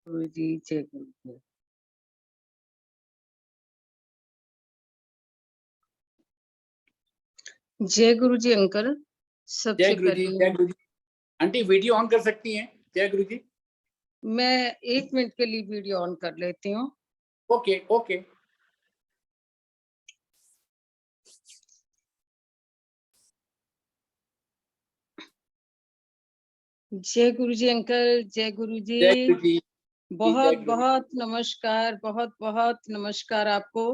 गुरु जी, जय गुरु जी। जय गुरु जी अंकल। जय सबसे गुरु जी, पहले जय गुरु जी। आंटी वीडियो ऑन कर सकती हैं? जय गुरु जी। मैं 1 मिनट के लिए वीडियो ऑन कर लेती हूँ। Okay, okay. जय गुरु जी अंकल, जय गुरु जी। जय गुरु जी। जय बहुत गुरु जी। बहुत नमस्कार, बहुत बहुत नमस्कार आपको।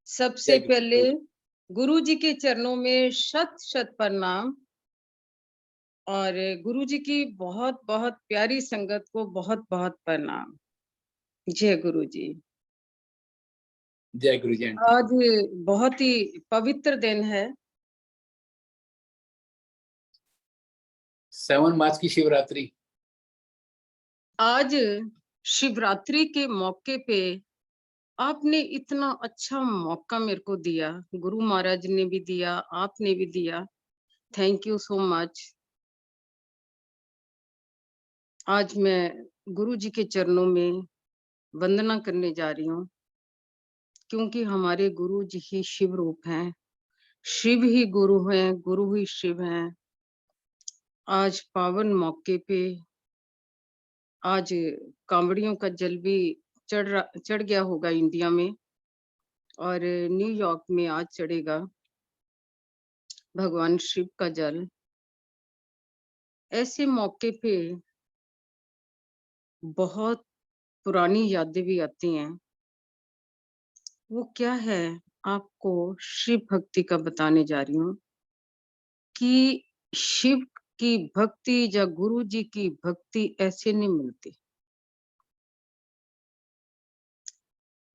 सबसे जय गुरु पहले जी। गुरु जी के चरणों में शत शत प्रणाम और गुरु जी की बहुत बहुत प्यारी संगत को बहुत बहुत प्रणाम। जय गुरु जी। जय गुरु जी आंटी। आज बहुत ही पवित्र दिन है। 7 मार्च की शिवरात्रि। आज शिवरात्रि के मौके पे आपने इतना अच्छा मौका मेरे को दिया, गुरु महाराज ने भी दिया, आपने भी दिया। Thank you so much. आज मैं गुरु जी के चरणों में वंदना करने जा रही हूँ, क्योंकि हमारे गुरु जी ही शिव रूप हैं। शिव ही गुरु हैं, गुरु ही शिव हैं। आज पावन मौके पे आज कांवड़ियों का जल भी चढ़ गया होगा इंडिया में, और न्यूयॉर्क में आज चढ़ेगा भगवान शिव का जल। ऐसे मौके पे बहुत पुरानी यादें भी आती हैं। वो क्या है, आपको शिव भक्ति का बताने जा रही हूँ कि शिव की भक्ति या गुरु जी की भक्ति ऐसे नहीं मिलती।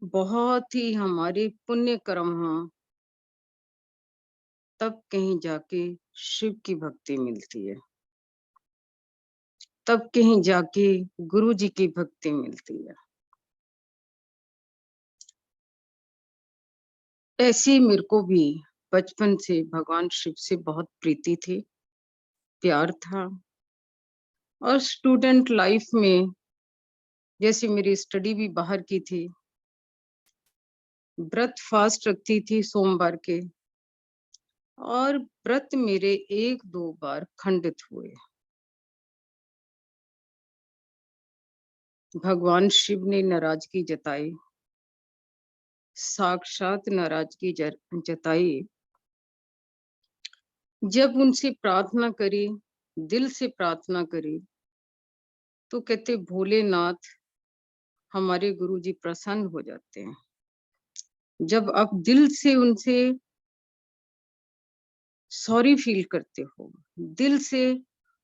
बहुत ही हमारे पुण्य कर्म हों, तब कहीं जाके शिव की भक्ति मिलती है, तब कहीं जाके गुरु जी की भक्ति मिलती है। ऐसे मेरे को भी बचपन से भगवान शिव से बहुत प्रीति थी, प्यार था। और स्टूडेंट लाइफ में जैसे मेरी स्टडी भी बाहर की थी, व्रत फास्ट रखती थी सोमवार के, और व्रत मेरे 1-2 बार खंडित हुए। भगवान शिव ने नाराजगी जताई, साक्षात नाराजगी जताई। जब उनसे प्रार्थना करी, दिल से प्रार्थना करी, तो कहते भोलेनाथ हमारे गुरु जी प्रसन्न हो जाते हैं। जब आप दिल से उनसे सॉरी फील करते हो, दिल से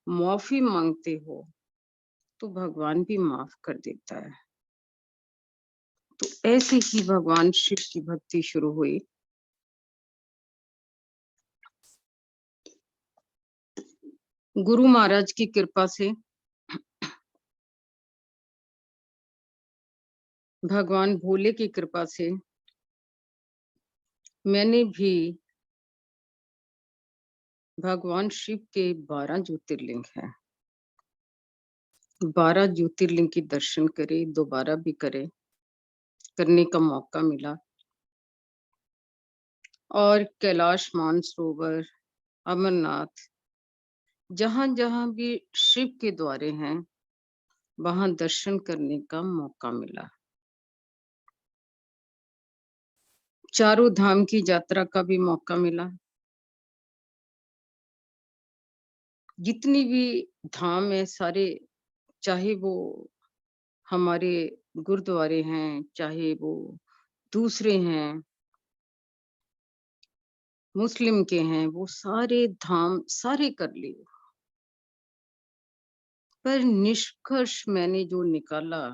माफी मांगते हो, तो भगवान भी माफ कर देता है। तो ऐसे ही भगवान शिव की भक्ति शुरू हुई। गुरु महाराज की कृपा से, भगवान भोले की कृपा से मैंने भी भगवान शिव के 12 ज्योतिर्लिंग हैं, 12 ज्योतिर्लिंग के दर्शन करे, दोबारा भी करने का मौका मिला। और कैलाश मानसरोवर, अमरनाथ, जहां जहां भी शिव के द्वारे हैं, वहां दर्शन करने का मौका मिला। चारों धाम की यात्रा का भी मौका मिला। जितनी भी धाम है सारे, चाहे वो हमारे गुरुद्वारे हैं, चाहे वो दूसरे हैं, मुस्लिम के हैं, वो सारे धाम सारे कर लिए। पर निष्कर्ष मैंने जो निकाला,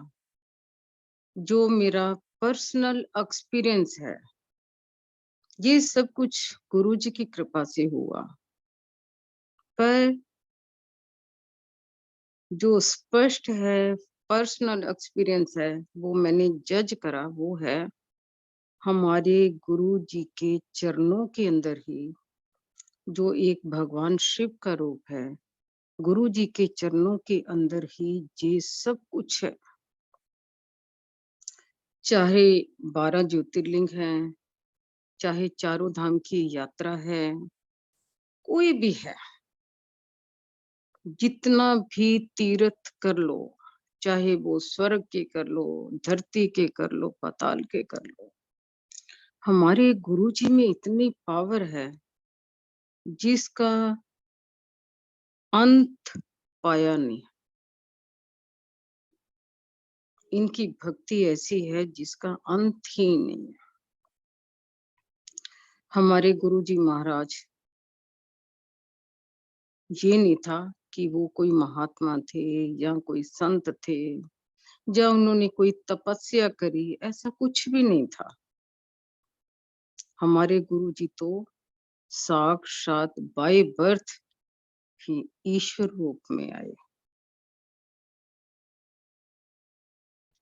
जो मेरा पर्सनल एक्सपीरियंस है, ये सब कुछ गुरु जी की कृपा से हुआ। पर जो स्पष्ट है, पर्सनल एक्सपीरियंस है, वो मैंने जज करा, वो है हमारे गुरु जी के चरणों के अंदर ही जो एक भगवान शिव का रूप है, गुरु जी के चरणों के अंदर ही ये सब कुछ है। चाहे 12 ज्योतिर्लिंग हैं, चाहे चारों धाम की यात्रा है, कोई भी है, जितना भी तीर्थ कर लो, चाहे वो स्वर्ग के कर लो, धरती के कर लो, पाताल के कर लो, हमारे गुरुजी में इतनी पावर है जिसका अंत पाया नहीं। इनकी भक्ति ऐसी है जिसका अंत ही नहीं है। हमारे गुरुजी महाराज, ये नहीं था कि वो कोई महात्मा थे या कोई संत थे या उन्होंने कोई तपस्या करी, ऐसा कुछ भी नहीं था। हमारे गुरुजी तो साक्षात बाय बर्थ ही ईश्वर रूप में आए।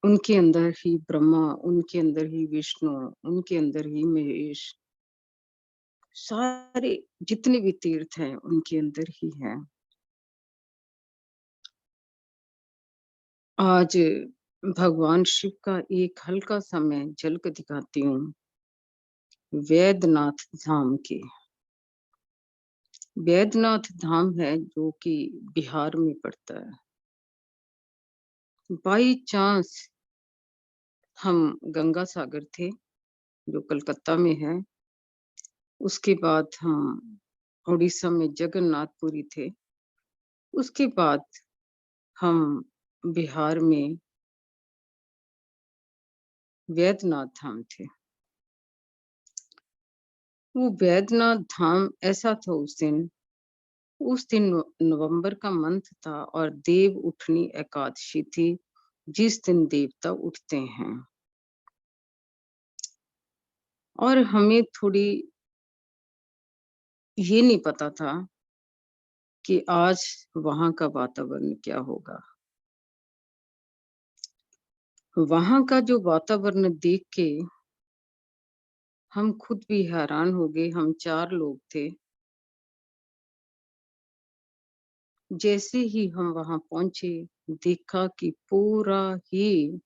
उनके अंदर ही ब्रह्मा, उनके अंदर ही विष्णु, उनके अंदर ही महेश, सारे जितने भी तीर्थ हैं उनके अंदर ही हैं। आज भगवान शिव का एक हल्का सा मैं झलक दिखाती हूँ वैद्यनाथ धाम की। वैद्यनाथ धाम है जो कि बिहार में पड़ता है। बाई चांस हम गंगा सागर थे जो कलकत्ता में है, उसके बाद हम उड़ीसा में जगन्नाथपुरी थे, उसके बाद हम बिहार में वैद्यनाथ धाम थे। वो वैद्यनाथ धाम ऐसा था उस दिन नवंबर का मंथ था और देव उठनी एकादशी थी, जिस दिन देवता उठते हैं। और हमें थोड़ी ये नहीं पता था कि आज वहां का वातावरण क्या होगा। वहां का जो वातावरण देख के हम खुद भी हैरान हो गए। हम 4 लोग थे। जैसे ही हम वहां पहुंचे, देखा कि पूरा ही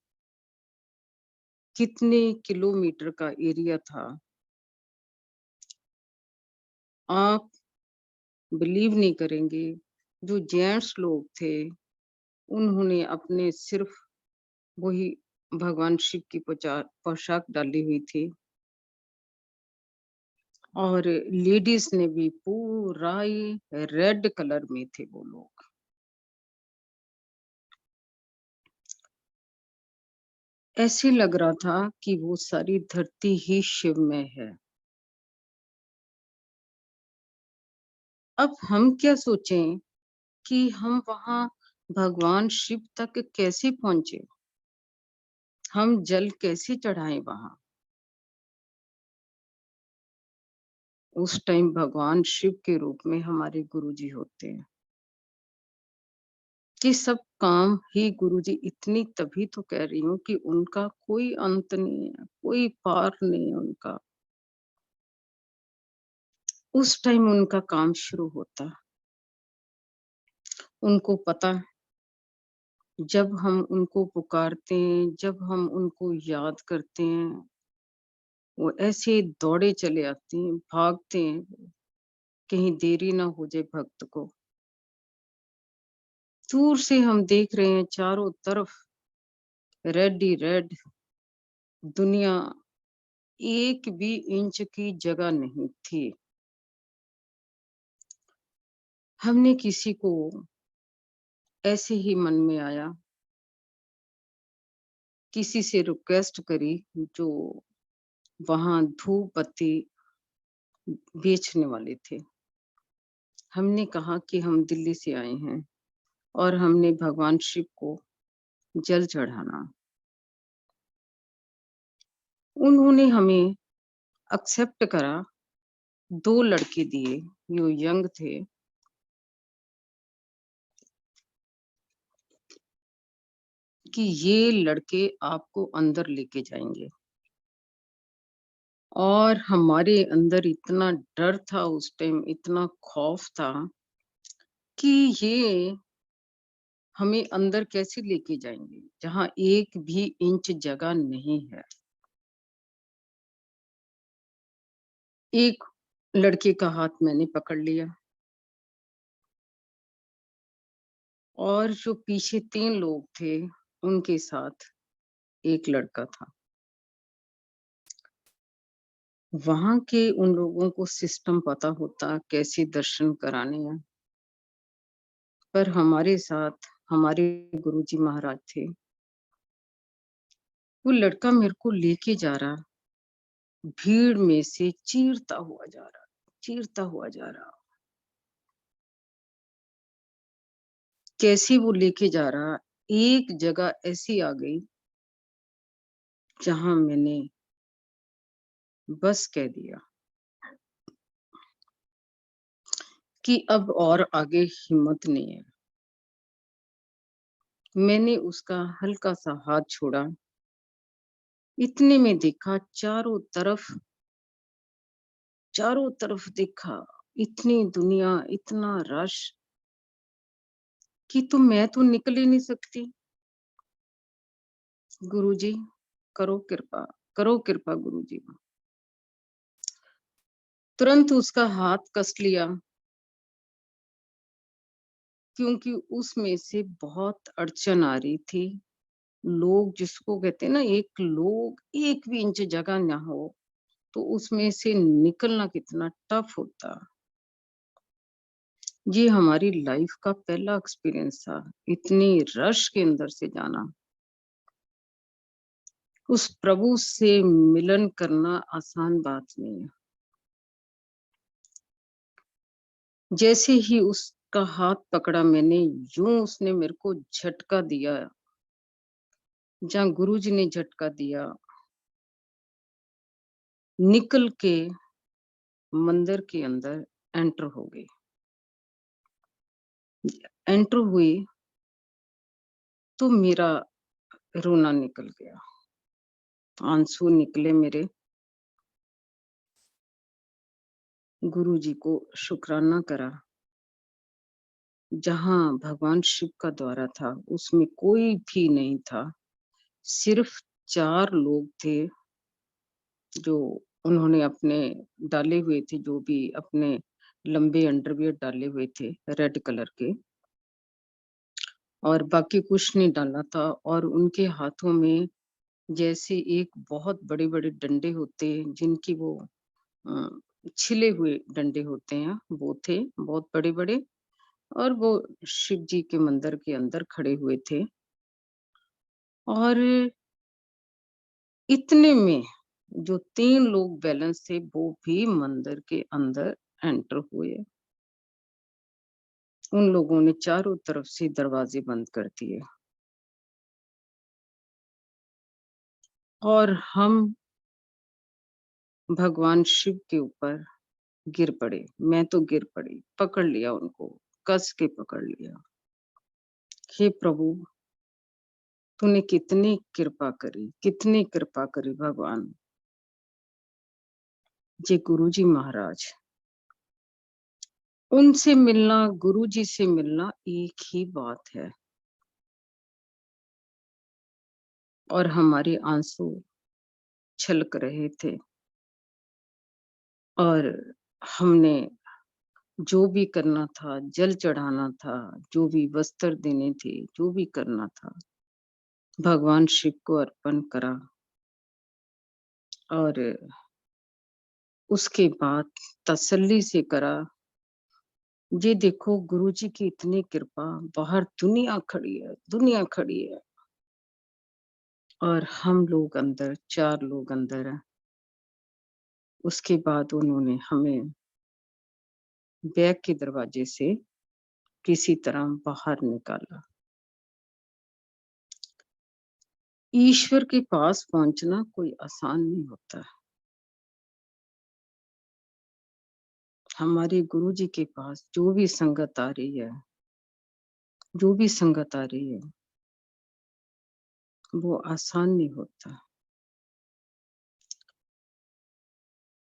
कितने किलोमीटर का एरिया था। आप बिलीव नहीं करेंगे, जो जेंट्स लोग थे उन्होंने अपने सिर्फ वही भगवान शिव की पोशाक डाली हुई थी और लेडीज ने भी पूरा ही रेड कलर में थे वो लोग। ऐसे लग रहा था कि वो सारी धरती ही शिवमय है। अब हम क्या सोचें कि हम वहां भगवान शिव तक कैसे पहुंचे, हम जल कैसे चढ़ाएं वहां। उस टाइम भगवान शिव के रूप में हमारे गुरुजी होते हैं कि सब काम ही गुरुजी, इतनी तभी तो कह रही हूँ कि उनका कोई अंत नहीं है, कोई पार नहीं है उनका। उस टाइम उनका काम शुरू होता। उनको पता, जब हम उनको पुकारते हैं, जब हम उनको याद करते हैं, वो ऐसे दौड़े चले आते हैं, भागते हैं, कहीं देरी ना हो जाए भक्त को। दूर से हम देख रहे हैं चारों तरफ रेड ही रेड, दुनिया एक भी इंच की जगह नहीं थी। हमने किसी को ऐसे ही मन में आया, किसी से रिक्वेस्ट करी जो वहां धूप बत्ती बेचने वाले थे। हमने कहा कि हम दिल्ली से आए हैं और हमने भगवान शिव को जल चढ़ाना। उन्होंने हमें एक्सेप्ट करा। 2 लड़के दिए, जो यंग थे। कि ये लड़के आपको अंदर लेके जाएंगे। और हमारे अंदर इतना डर था उस टाइम, इतना खौफ था कि ये हमें अंदर कैसे लेके जाएंगे जहां 1 भी इंच जगह नहीं है। एक लड़के का हाथ मैंने पकड़ लिया और जो पीछे 3 लोग थे उनके साथ एक लड़का था। वहां के उन लोगों को सिस्टम पता होता कैसे दर्शन कराने हैं, पर हमारे साथ हमारे गुरुजी महाराज थे। वो लड़का मेरे को लेके जा रहा, भीड़ में से चीरता हुआ जा रहा, चीरता हुआ जा रहा। कैसे वो लेके जा रहा, एक जगह ऐसी आ गई जहां मैंने बस कह दिया कि अब और आगे हिम्मत नहीं है। मैंने उसका हल्का सा हाथ छोड़ा, इतने में देखा चारों तरफ देखा, इतनी दुनिया, इतना रश कि मैं तो निकल ही नहीं सकती। गुरुजी करो कृपा गुरुजी। तुरंत उसका हाथ कस लिया, क्योंकि उसमें से बहुत अड़चन आ रही थी। लोग जिसको कहते हैं ना, एक भी इंच जगह ना हो तो उसमें से निकलना कितना टफ होता। ये हमारी लाइफ का पहला एक्सपीरियंस था, इतनी रश के अंदर से जाना। उस प्रभु से मिलन करना आसान बात नहीं है। जैसे ही उसका हाथ पकड़ा मैंने, यूं उसने मेरे को झटका दिया, जहाँ गुरुजी ने झटका दिया, निकल के मंदिर के अंदर एंटर हो गई। एंटर हुई तो मेरा रोना निकल गया, आंसू निकले मेरे। गुरुजी को शुक्राना करा। जहाँ भगवान शिव का द्वारा था उसमें कोई भी नहीं था, सिर्फ 4 लोग थे जो उन्होंने अपने डाले हुए थे, जो भी अपने लंबे अंडरवियर डाले हुए थे रेड कलर के, और बाकी कुछ नहीं डाला था। और उनके हाथों में जैसे एक बहुत बड़े बड़े डंडे होते हैं, जिनकी वो अ, छिले हुए डंडे होते हैं, वो थे बहुत बड़े बड़े। और वो शिव जी के मंदिर के अंदर खड़े हुए थे। और इतने में जो 3 लोग बैलेंस थे वो भी मंदिर के अंदर एंटर हुए। उन लोगों ने चारों तरफ से दरवाजे बंद कर दिए और हम भगवान शिव के ऊपर गिर पड़े। मैं तो गिर पड़ी, पकड़ लिया उनको, कस के पकड़ लिया। हे प्रभु, तूने कितनी कृपा करी भगवान। ये गुरुजी महाराज, उनसे मिलना, गुरुजी से मिलना एक ही बात है। और हमारे आंसू छलक रहे थे और हमने जो भी करना था, जल चढ़ाना था, जो भी वस्त्र देने थे, जो भी करना था, भगवान शिव को अर्पण करा। और उसके बाद तसल्ली से करा। ये देखो गुरुजी की इतनी कृपा, बाहर दुनिया खड़ी है और हम लोग अंदर, 4 लोग अंदर हैं। उसके बाद उन्होंने हमें बैक के दरवाजे से किसी तरह बाहर निकाला। ईश्वर के पास पहुंचना कोई आसान नहीं होता। हमारे गुरुजी के पास जो भी संगत आ रही है, जो भी संगत आ रही है, वो आसान नहीं होता।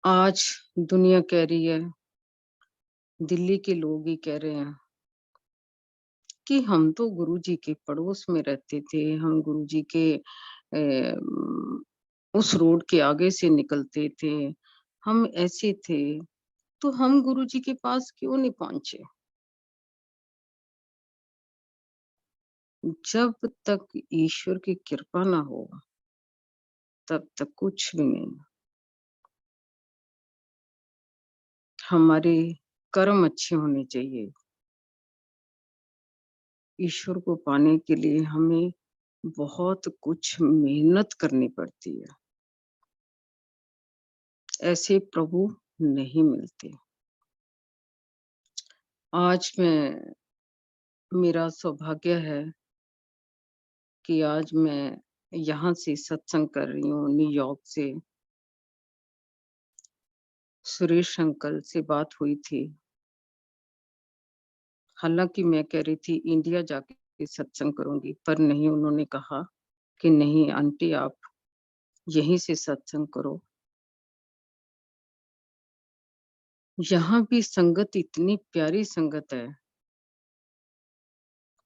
आज दुनिया कह रही है, दिल्ली के लोग ही कह रहे हैं कि हम तो गुरुजी के पड़ोस में रहते थे, हम गुरुजी के उस रोड के आगे से निकलते थे, हम ऐसे थे, तो हम गुरुजी के पास क्यों नहीं पहुँचे? जब तक ईश्वर की कृपा ना हो, तब तक कुछ भी नहीं। हमारे कर्म अच्छे होने चाहिए। ईश्वर को पाने के लिए हमें बहुत कुछ मेहनत करनी पड़ती है। ऐसे प्रभु नहीं मिलते। आज मेरा सौभाग्य है कि आज मैं यहाँ से सत्संग कर रही हूँ, न्यूयॉर्क से। सुरेश अंकल से बात हुई थी। हालाँकि मैं कह रही थी इंडिया जाके सत्संग करूँगी, पर नहीं, उन्होंने कहा कि नहीं आंटी, आप यहीं से सत्संग करो। यहाँ भी संगत इतनी प्यारी संगत है,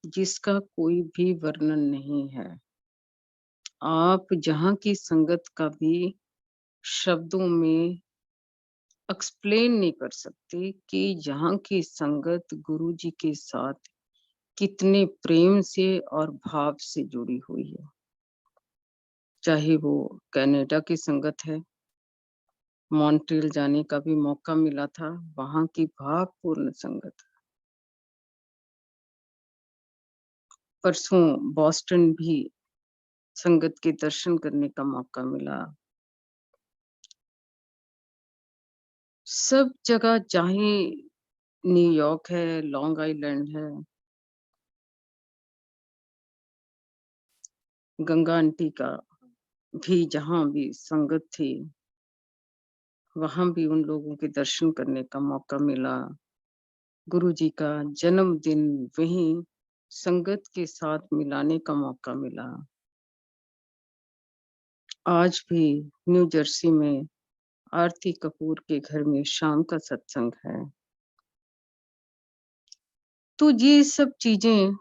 जिसका कोई भी वर्णन नहीं है। आप जहाँ की संगत का भी शब्दों में एक्सप्लेन नहीं कर सकते कि यहाँ की संगत गुरुजी के साथ कितने प्रेम से और भाव से जुड़ी हुई है। चाहे वो कनाडा की संगत है, मॉन्ट्रियल जाने का भी मौका मिला था, वहाँ की भावपूर्ण संगत। परसों बॉस्टन भी संगत के दर्शन करने का मौका मिला। सब जगह, चाहे न्यूयॉर्क है, लॉन्ग आइलैंड है, गंगा आंटी का भी जहाँ भी संगत थी, वहाँ भी उन लोगों के दर्शन करने का मौका मिला। गुरुजी का जन्मदिन वहीं संगत के साथ मिलाने का मौका मिला। आज भी न्यू जर्सी में आरती कपूर के घर में शाम का सत्संग है। तो ये सब चीजें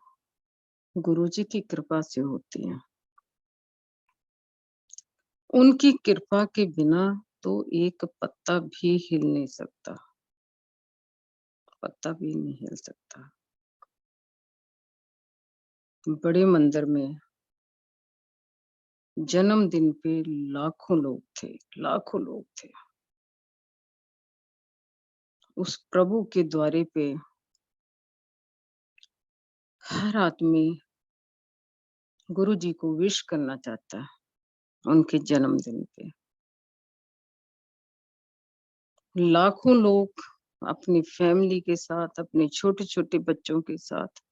गुरुजी की कृपा से होती हैं। उनकी कृपा के बिना तो एक पत्ता भी हिल नहीं सकता, पत्ता भी नहीं हिल सकता। बड़े मंदिर में जन्मदिन पे लाखों लोग थे, लाखों लोग थे। उस प्रभु के द्वारे पे हर आदमी गुरुजी को विश करना चाहता है उनके जन्मदिन पे। लाखों लोग अपनी फैमिली के साथ, अपने छोटे-छोटे बच्चों के साथ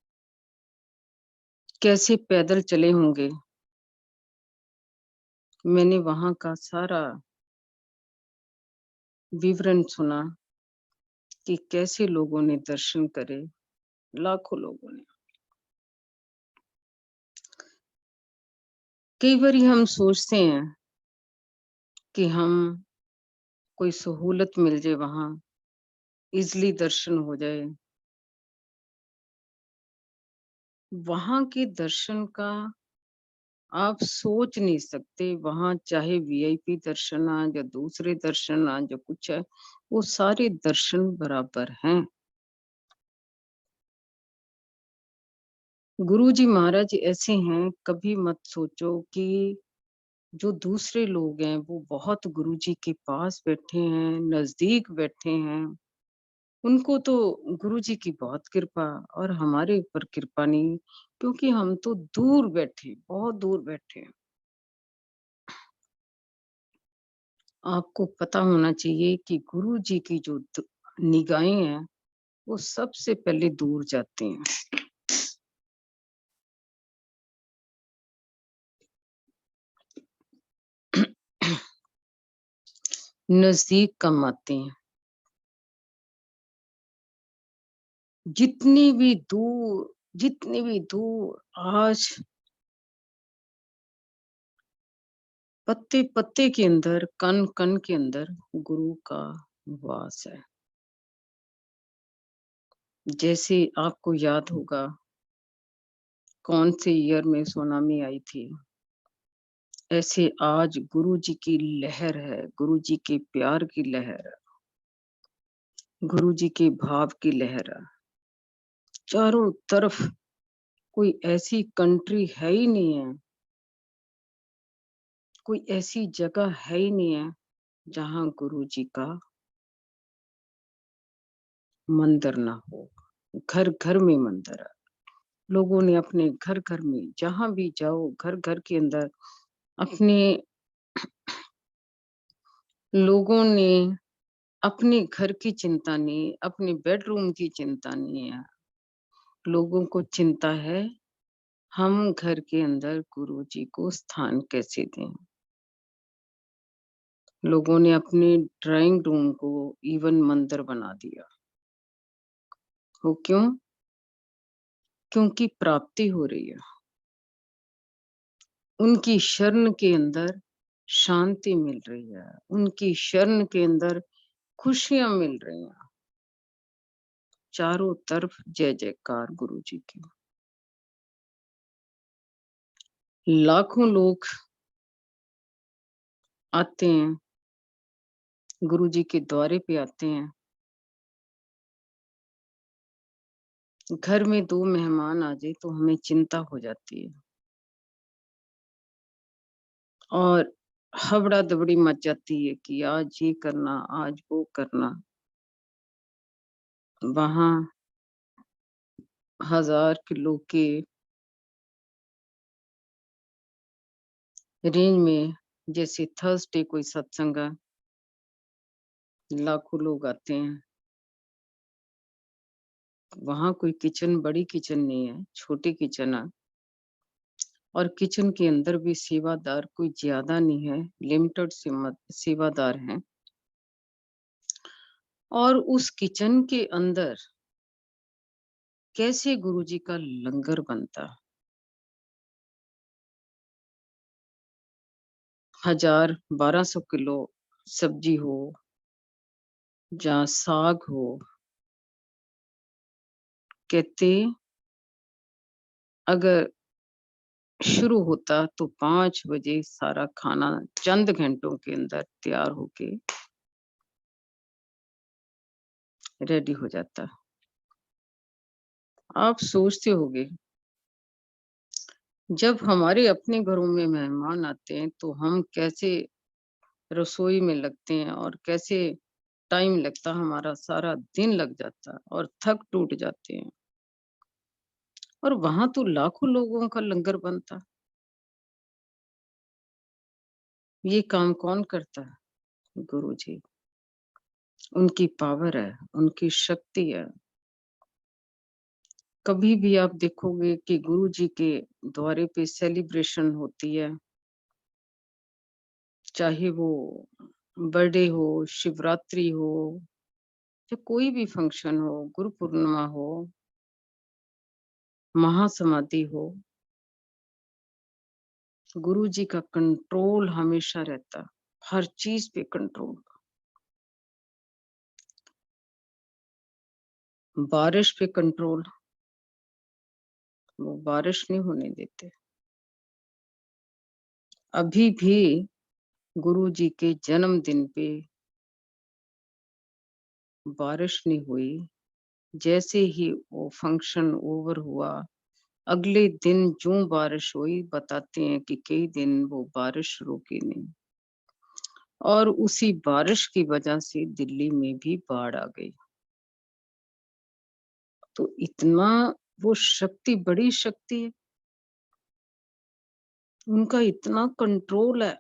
कैसे पैदल चले होंगे। मैंने वहाँ का सारा विवरण सुना कि कैसे लोगों ने दर्शन करे, लाखों लोगों ने। कई बारी हम सोचते हैं कि हम कोई सहूलत मिल जाए वहाँ, ईज़िली दर्शन हो जाए। वहाँ के दर्शन का आप सोच नहीं सकते। वहाँ चाहे वीआईपी दर्शन आ या दूसरे दर्शन आ, जो कुछ है, वो सारे दर्शन बराबर हैं। गुरुजी महाराज ऐसे हैं, कभी मत सोचो कि जो दूसरे लोग हैं वो बहुत गुरुजी के पास बैठे हैं, नज़दीक बैठे हैं। उनको तो गुरुजी की बहुत कृपा, और हमारे ऊपर कृपा नहीं, क्योंकि हम तो दूर बैठे, बहुत दूर बैठे हैं। आपको पता होना चाहिए कि गुरुजी की जो निगाहें हैं, वो सबसे पहले दूर जाती हैं। नज़दीक कम आती हैं। जितनी भी दूर आज पत्ते-पत्ते के अंदर, कण-कण के अंदर गुरु का वास है। जैसे आपको याद होगा, कौन से ईयर में सुनामी आई थी, ऐसे आज गुरु जी की लहर है, गुरु जी के प्यार की लहर है, गुरु जी के भाव की लहर है। चारों तरफ कोई ऐसी कंट्री है ही नहीं है, कोई ऐसी जगह है ही नहीं है जहां गुरु जी का मंदिर ना हो। घर घर में मंदिर है। लोगों ने अपने घर घर में, जहां भी जाओ, घर घर के अंदर अपने लोगों ने अपने घर की चिंता नहीं, अपने बेडरूम की चिंता नहीं है। लोगों को चिंता है हम घर के अंदर गुरु जी को स्थान कैसे दें। लोगों ने अपने ड्राइंग रूम को इवन मंदिर बना दिया। वो क्यों? क्योंकि प्राप्ति हो रही है। उनकी शरण के अंदर शांति मिल रही है, उनकी शरण के अंदर खुशियां मिल रही हैं। चारों तरफ जय जयकार गुरु जी की। लाखों लोग आते हैं, गुरु जी के द्वारे पे आते हैं। घर में 2 मेहमान आ जाए तो हमें चिंता हो जाती है और हबड़ा दबड़ी मच जाती है कि आज ये करना, आज वो करना। वहां 1000 किलो के रेंज में, जैसे थर्सडे कोई सत्संग है, लाखों लोग आते हैं। वहां कोई किचन, बड़ी किचन नहीं है, छोटी किचन है। और किचन के अंदर भी सेवादार कोई ज्यादा नहीं है, लिमिटेड सेवादार हैं। और उस किचन के अंदर कैसे गुरु जी का लंगर बनता। 1000-1200 किलो सब्जी हो, जहाँ साग हो। कहते अगर शुरू होता तो 5 बजे सारा खाना चंद घंटों के अंदर तैयार होके रेडी हो जाता। आप सोचते होंगे, जब हमारे अपने घरों में मेहमान आते हैं तो हम कैसे रसोई में लगते हैं और कैसे टाइम लगता, हमारा सारा दिन लग जाता और थक टूट जाते हैं। और वहां तो लाखों लोगों का लंगर बनता। ये काम कौन करता है? गुरु जी। उनकी पावर है, उनकी शक्ति है। कभी भी आप देखोगे कि गुरु जी के द्वारे पे सेलिब्रेशन होती है, चाहे वो बर्थडे हो, शिवरात्रि हो, या कोई भी फंक्शन हो, गुरु पूर्णिमा हो, महासमाधि हो, गुरु जी का कंट्रोल हमेशा रहता। हर चीज पे कंट्रोल। बारिश पे कंट्रोल, वो बारिश नहीं होने देते। अभी भी गुरु जी के जन्मदिन पे बारिश नहीं हुई। जैसे ही वो फंक्शन ओवर हुआ, अगले दिन जो बारिश हुई, बताते हैं कि कई दिन वो बारिश रुकी नहीं। और उसी बारिश की वजह से दिल्ली में भी बाढ़ आ गई। तो इतना वो शक्ति, बड़ी शक्ति है, उनका इतना कंट्रोल है।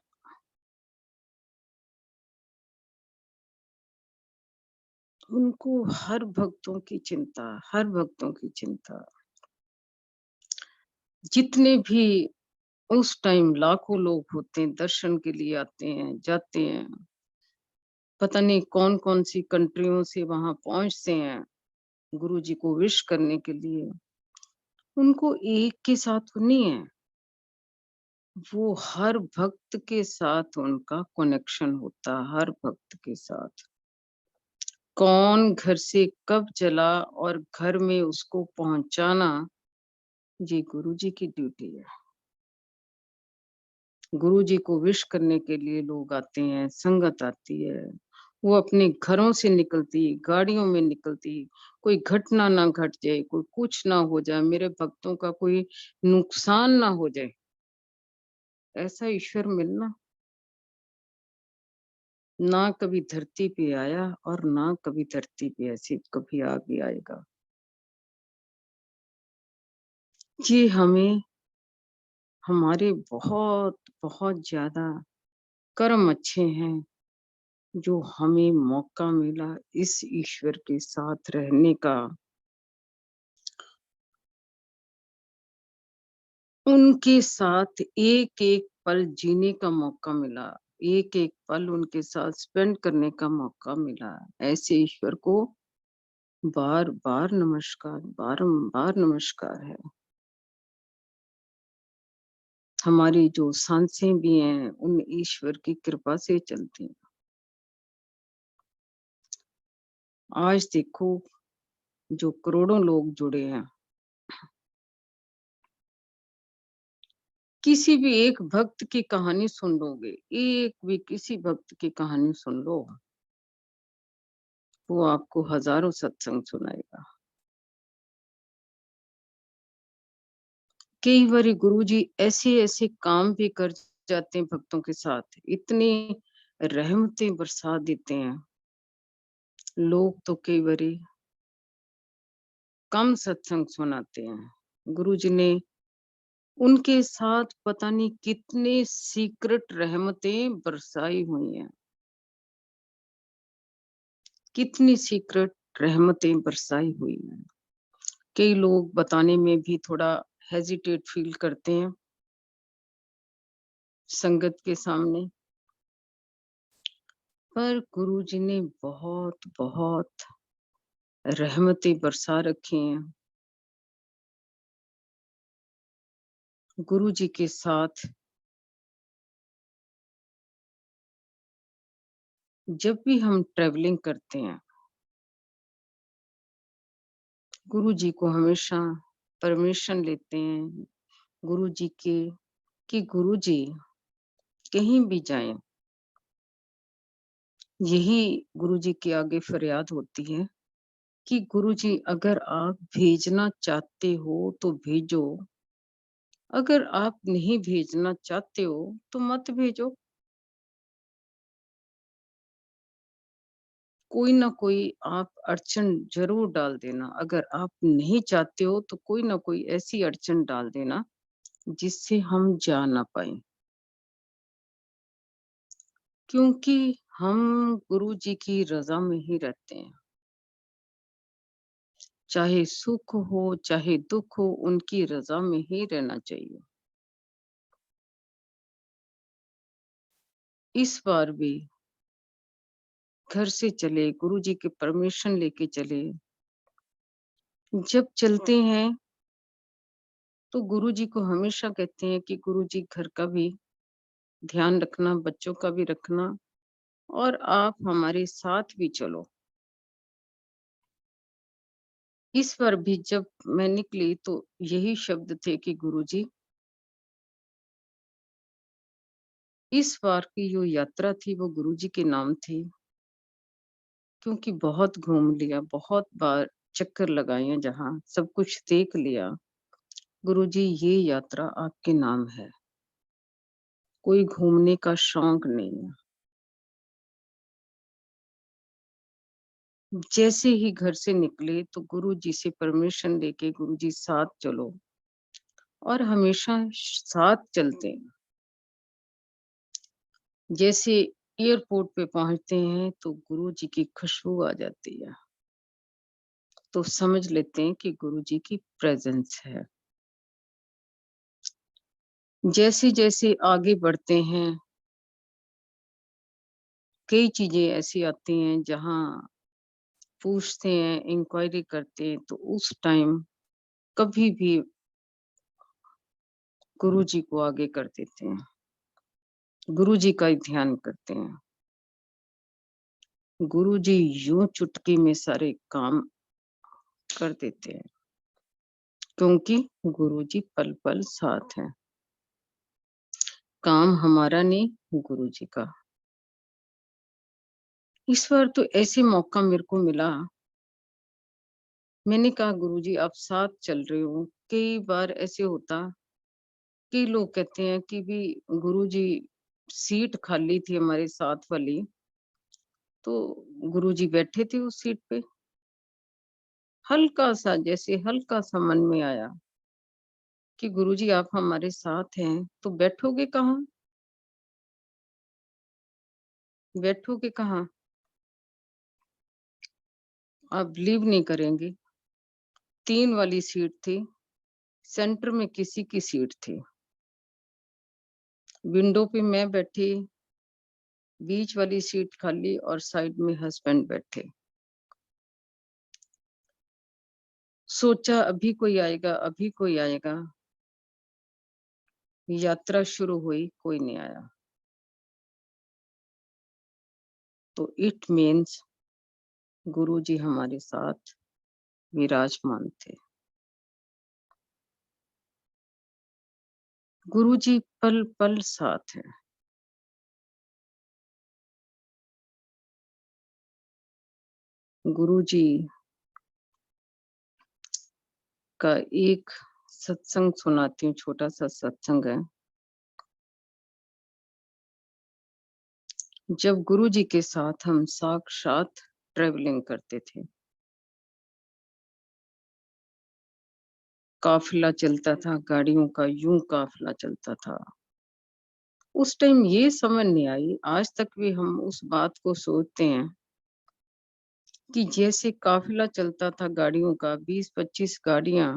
उनको हर भक्तों की चिंता, हर भक्तों की चिंता। जितने भी उस टाइम लाखों लोग होते हैं, दर्शन के लिए आते हैं, जाते हैं। पता नहीं कौन कौन सी कंट्रियों से वहां पहुंचते हैं गुरु जी को विश करने के लिए। उनको एक के साथ नहीं है, वो हर भक्त के साथ उनका कनेक्शन होता, हर भक्त के साथ। कौन घर से कब चला और घर में उसको पहुंचाना, जी गुरु जी की ड्यूटी है। गुरु जी को विश करने के लिए लोग आते हैं, संगत आती है। वो अपने घरों से निकलती, गाड़ियों में निकलती, कोई घटना ना घट जाए, कोई कुछ ना हो जाए, मेरे भक्तों का कोई नुकसान ना हो जाए, ऐसा ईश्वर मिलना ना कभी धरती पे आया और ना कभी धरती पे ऐसे कभी आगे आएगा। ये हमें हमारे बहुत बहुत ज्यादा कर्म अच्छे हैं जो हमें मौका मिला इस ईश्वर के साथ रहने का, उनके साथ एक-एक पल जीने का मौका मिला, एक-एक पल उनके साथ स्पेंड करने का मौका मिला। ऐसे ईश्वर को बार-बार नमस्कार, बारंबार नमस्कार है। हमारी जो सांसें भी हैं, उन ईश्वर की कृपा से चलती हैं। आज देखो जो करोड़ों लोग जुड़े हैं, किसी भी एक भक्त की कहानी सुन लोगे, एक भी किसी भक्त की कहानी सुन लो, वो आपको हजारों सत्संग सुनाएगा। कई बारी गुरुजी ऐसे-ऐसे काम भी कर जाते हैं भक्तों के साथ, इतनी रहमतें बरसा देते हैं, लोग तो कई बारी कम सत्संग सुनाते हैं। गुरुजी ने उनके साथ पता नहीं कितने सीक्रेट रहमतें बरसाई हुई हैं, कितनी सीक्रेट रहमतें बरसाई हुई हैं। कई लोग बताने में भी थोड़ा हेजिटेट फील करते हैं संगत के सामने, पर गुरुजी ने बहुत बहुत रहमतें बरसा रखी हैं। गुरु जी के साथ जब भी हम ट्रैवलिंग करते हैं, गुरु जी को हमेशा परमिशन लेते हैं गुरु जी के कि गुरु जी कहीं भी जाएं, यही गुरु जी के आगे फरियाद होती है कि गुरु जी अगर आप भेजना चाहते हो तो भेजो, अगर आप नहीं भेजना चाहते हो तो मत भेजो। कोई ना कोई आप अड़चन जरूर डाल देना, अगर आप नहीं चाहते हो तो कोई ना कोई ऐसी अड़चन डाल देना जिससे हम जा ना पाए, क्योंकि हम गुरु जी की रजा में ही रहते हैं। चाहे सुख हो चाहे दुख हो, उनकी रजा में ही रहना चाहिए। इस बार भी घर से चले, गुरु जी के परमिशन लेके चले। जब चलते हैं तो गुरु जी को हमेशा कहते हैं कि गुरु जी घर का भी ध्यान रखना, बच्चों का भी रखना, और आप हमारे साथ भी चलो। इस बार भी जब मैं निकली तो यही शब्द थे कि गुरुजी, इस बार की जो यात्रा थी वो गुरुजी के नाम थी, क्योंकि बहुत घूम लिया, बहुत बार चक्कर लगाए हैं, जहाँ सब कुछ देख लिया। गुरुजी ये यात्रा आपके नाम है, कोई घूमने का शौक नहीं है। जैसे ही घर से निकले तो गुरु जी से परमिशन लेके गुरु जी साथ चलो, और हमेशा साथ चलते हैं। जैसे एयरपोर्ट पे पहुंचते हैं तो गुरु जी की खुशबू आ जाती है, तो समझ लेते हैं कि गुरु जी की प्रेजेंस है। जैसे जैसे आगे बढ़ते हैं, कई चीजें ऐसी आती हैं जहाँ पूछते हैं, इंक्वायरी करते हैं, तो उस टाइम कभी भी गुरु जी को आगे कर देते हैं, गुरु जी का ही ध्यान करते हैं। गुरु जी यूं चुटकी में सारे काम कर देते हैं। क्योंकि गुरुजी पल पल साथ है। काम हमारा नहीं, गुरुजी का। इस बार तो ऐसे मौका मेरे को मिला, मैंने कहा गुरुजी आप साथ चल रहे हो। कई बार ऐसे होता, कई लोग कहते हैं कि भी गुरुजी सीट खाली थी हमारे साथ वाली, तो गुरुजी बैठे थे उस सीट पे। हल्का सा, जैसे हल्का सा मन में आया कि गुरुजी आप हमारे साथ हैं, तो बैठोगे कहाँ? बैठोगे कहाँ? आप बिलीव नहीं करेंगे, 3 वाली सीट थी, सेंटर में किसी की सीट थी। विंडो पे मैं बैठी, बीच वाली सीट खाली और साइड में हस्बैंड बैठे। सोचा अभी कोई आएगा, अभी कोई आएगा। यात्रा शुरू हुई, कोई नहीं आया। तो इट मीन्स गुरुजी हमारे साथ विराजमान थे। गुरुजी पल पल साथ है। गुरुजी का एक सत्संग सुनाती हूँ, छोटा सा सत्संग है। जब गुरुजी के साथ हम साक्षात ट्रेवलिंग करते थे, काफिला चलता था गाड़ियों का, यूं काफिला चलता था। उस टाइम ये समझ नहीं आई, आज तक भी हम उस बात को सोचते हैं कि जैसे काफिला चलता था गाड़ियों का, 20-25 गाड़ियां,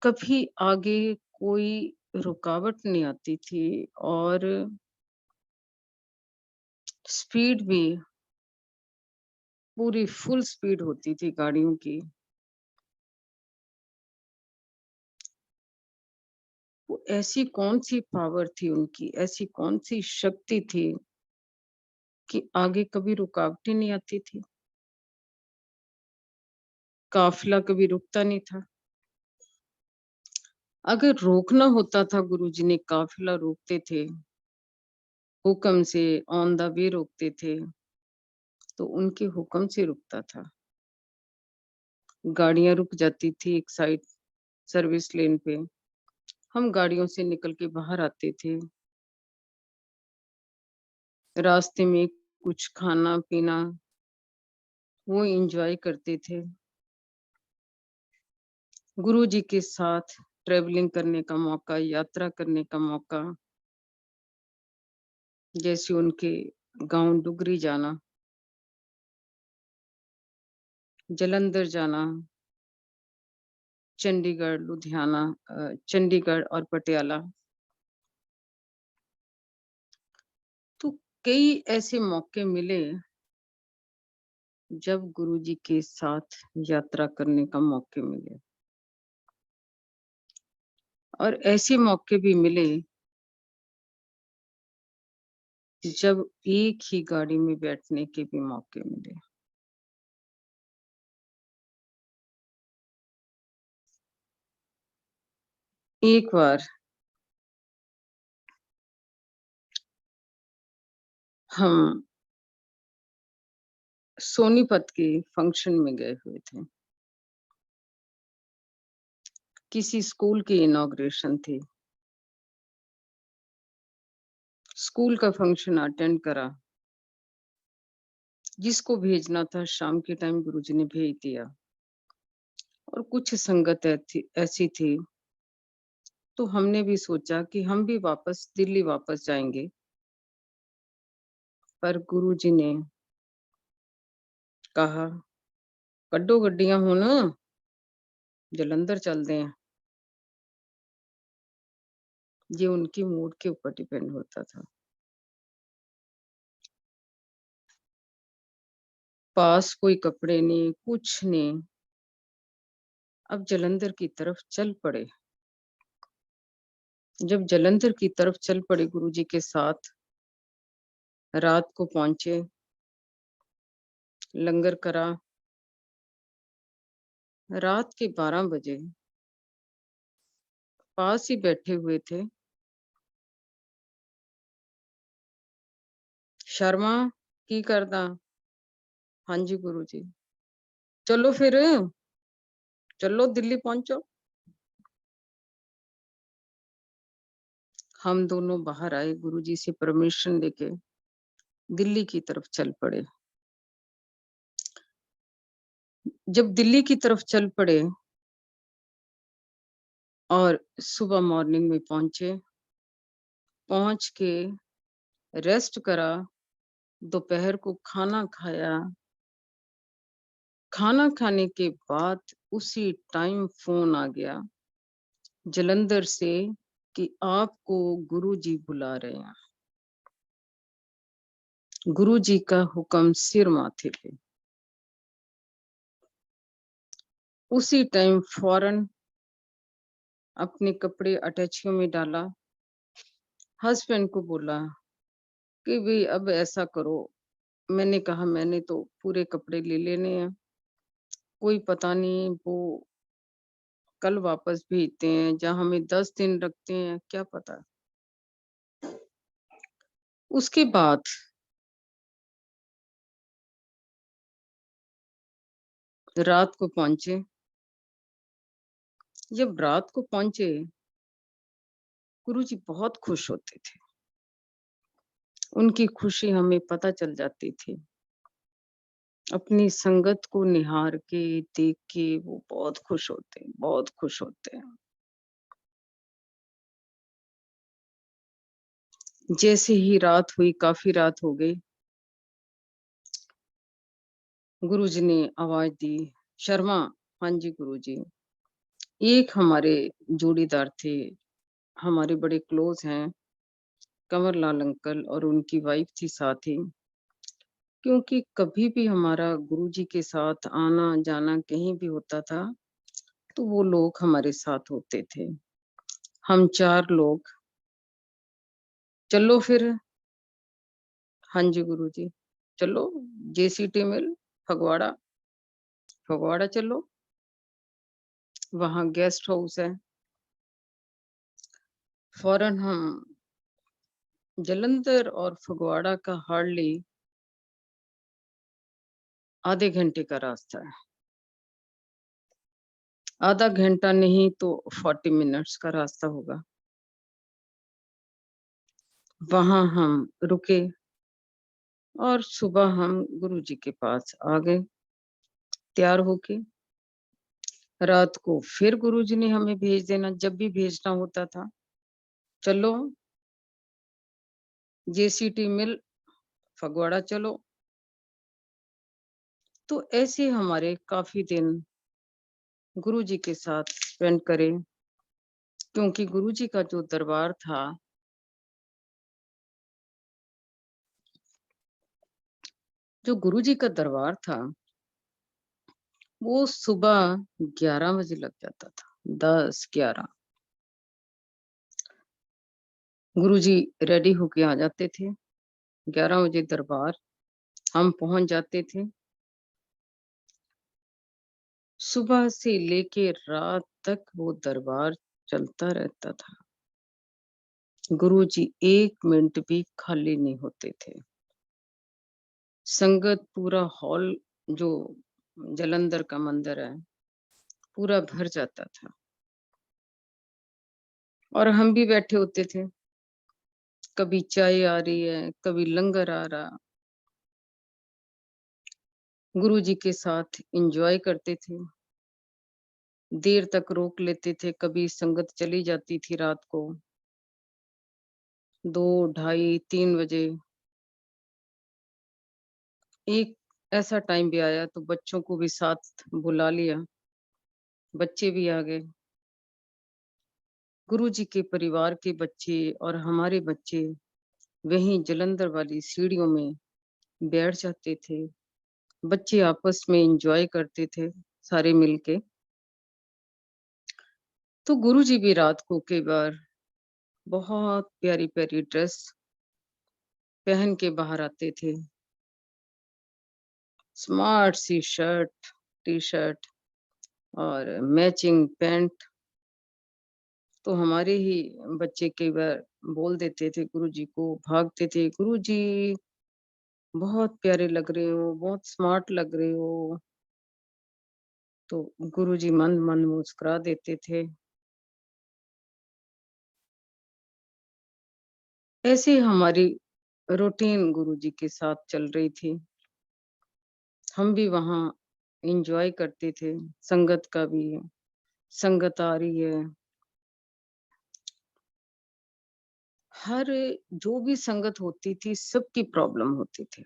कभी आगे कोई रुकावट नहीं आती थी और स्पीड भी पूरी फुल स्पीड होती थी गाड़ियों की। वो ऐसी कौन सी पावर थी उनकी, ऐसी कौन सी शक्ति थी कि आगे कभी रुकावटें नहीं आती थी, काफिला कभी रुकता नहीं था। अगर रोकना होता था, गुरुजी ने काफिला रोकते थे, हुक्म से ऑन द वे रोकते थे, तो उनके हुक्म से रुकता था। गाड़ियां रुक जाती थी एक साइड सर्विस लेन पे, हम गाड़ियों से निकल के बाहर आते थे। रास्ते में कुछ खाना पीना वो एंजॉय करते थे। गुरुजी के साथ ट्रेवलिंग करने का मौका, यात्रा करने का मौका, जैसे उनके गांव डुगरी जाना, जलंधर जाना, चंडीगढ़, लुधियाना, चंडीगढ़ और पटियाला। तो कई ऐसे मौके मिले जब गुरुजी के साथ यात्रा करने का मौके मिले, और ऐसे मौके भी मिले जब एक ही गाड़ी में बैठने के भी मौके मिले। एक बार हम सोनीपत के फंक्शन में गए हुए थे, किसी स्कूल की इनॉग्रेशन थी। स्कूल का फंक्शन अटेंड करा, जिसको भेजना था शाम के टाइम गुरुजी ने भेज दिया। और कुछ संगत ऐसी थी, तो हमने भी सोचा कि हम भी वापस दिल्ली वापस जाएंगे, पर गुरुजी ने कहा कड्डो गड्डियां हो ना, जलंधर चलते हैं। ये उनकी मूड के ऊपर डिपेंड होता था। पास कोई कपड़े नहीं, कुछ नहीं, अब जलंधर की तरफ चल पड़े। जब जलंधर की तरफ चल पड़े गुरुजी के साथ, रात को पहुंचे, लंगर करा, रात के 12 बजे पास ही बैठे हुए थे। शर्मा की करदा? हाँ जी गुरुजी। चलो फिर, चलो दिल्ली पहुंचो। हम दोनों बाहर आए, गुरुजी से परमिशन लेके दिल्ली की तरफ चल पड़े। जब दिल्ली की तरफ चल पड़े और सुबह मॉर्निंग में पहुंच के रेस्ट करा, दोपहर को खाना खाया। खाना खाने के बाद उसी टाइम फोन आ गया जलंधर से कि आपको गुरुजी बुला रहे हैं। गुरुजी का हुक्म सिर माथे पे। उसी टाइम फौरन अपने कपड़े अटैचियों में डाला, हस्बैंड को बोला कि भाई अब ऐसा करो। मैंने कहा मैंने तो पूरे कपड़े ले लेने हैं, कोई पता नहीं वो कल वापस भेजते हैं, जहाँ हमें 10 दिन रखते हैं, क्या पता। उसके बाद रात को पहुंचे। जब रात को पहुंचे, गुरुजी बहुत खुश होते थे। उनकी खुशी हमें पता चल जाती थी। अपनी संगत को निहार के, देख के वो बहुत खुश होते हैं, बहुत खुश होते हैं। जैसे ही रात हुई, काफी रात हो गई, गुरुजी ने आवाज दी, शर्मा। हाँ जी गुरुजी। एक हमारे जोड़ीदार थे, हमारे बड़े क्लोज हैं, कंवरलाल अंकल, और उनकी वाइफ थी साथ ही। क्योंकि कभी भी हमारा गुरुजी के साथ आना जाना कहीं भी होता था, तो वो लोग हमारे साथ होते थे। हम 4 लोग। चलो फिर। हाँ जी गुरुजी। चलो, जेसीटी मिल, फगवाड़ा। फगवाड़ा चलो, वहां गेस्ट हाउस है। फौरन हम जलंधर और फगवाड़ा का हार्डली आधे घंटे का रास्ता है। आधा घंटा नहीं तो 40 मिनट्स का रास्ता होगा। वहां हम रुके और सुबह हम गुरुजी के पास आ गए, तैयार होके। रात को फिर गुरुजी ने हमें भेज देना, जब भी भेजना होता था। चलो, जेसीटी मिल, फगवाड़ा चलो। तो ऐसे हमारे काफी दिन गुरुजी के साथ स्पेंड करे। क्योंकि गुरुजी का जो दरबार था, जो गुरुजी का दरबार था, वो सुबह 11 बजे लग जाता था। 10-11 गुरुजी रेडी होके आ जाते थे। 11 बजे दरबार हम पहुंच जाते थे। सुबह से लेके रात तक वो दरबार चलता रहता था। गुरुजी 1 मिनट भी खाली नहीं होते थे। संगत पूरा हॉल, जो जलंधर का मंदिर है, पूरा भर जाता था। और हम भी बैठे होते थे। कभी चाय आ रही है, कभी लंगर आ रहा। गुरुजी के साथ एंजॉय करते थे। देर तक रोक लेते थे, कभी संगत चली जाती थी रात को 2, 2:30, 3 बजे। एक ऐसा टाइम भी आया तो बच्चों को भी साथ बुला लिया, बच्चे भी आ गए। गुरुजी के परिवार के बच्चे और हमारे बच्चे वहीं जलंधर वाली सीढ़ियों में बैठ जाते थे। बच्चे आपस में एंजॉय करते थे, सारे मिलके। तो गुरुजी भी रात को कई बार बहुत प्यारी प्यारी ड्रेस पहन के बाहर आते थे। स्मार्ट सी शर्ट, टी शर्ट और मैचिंग पैंट। तो हमारे ही बच्चे कई बार बोल देते थे गुरुजी को, भागते थे, गुरुजी बहुत प्यारे लग रहे हो, बहुत स्मार्ट लग रहे हो। तो गुरुजी मंद मंद मुस्कुरा देते थे। ऐसे ही हमारी रूटीन गुरुजी के साथ चल रही थी। हम भी वहाँ एंजॉय करते थे, संगत का भी। संगत आ रही है, हर जो भी संगत होती थी सबकी प्रॉब्लम होती थी।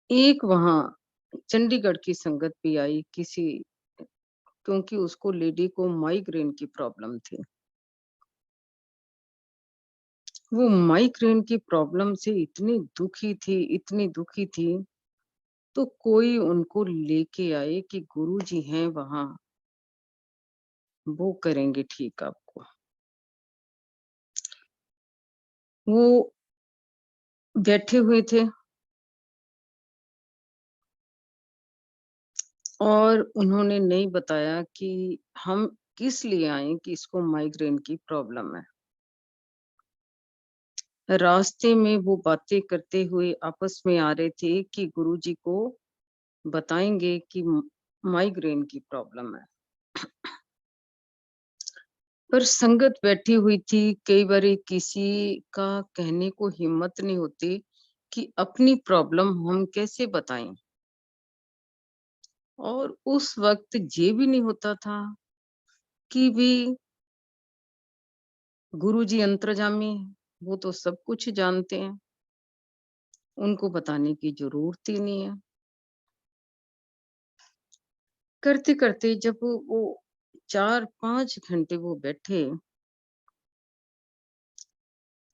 एक वहाँ चंडीगढ़ की संगत भी आई किसी, क्योंकि उसको लेडी को माइग्रेन की प्रॉब्लम थी। वो माइग्रेन की प्रॉब्लम से इतनी दुखी थी, तो कोई उनको लेके आए कि गुरुजी हैं वहाँ, वो करेंगे ठीक आपको। वो बैठे हुए थे और उन्होंने नहीं बताया कि हम किस लिए आए, कि इसको माइग्रेन की प्रॉब्लम है। रास्ते में वो बातें करते हुए आपस में आ रहे थे कि गुरुजी को बताएंगे कि माइग्रेन की प्रॉब्लम है। पर संगत बैठी हुई थी, कई बारी किसी का कहने को हिम्मत नहीं होती कि अपनी प्रॉब्लम हम कैसे बताएं। और उस वक्त ये भी नहीं होता था कि भी गुरुजी अंतर्यामी हैं, वो तो सब कुछ जानते हैं, उनको बताने की जरूरत ही नहीं है। करते करते जब वो 4-5 घंटे वो बैठे,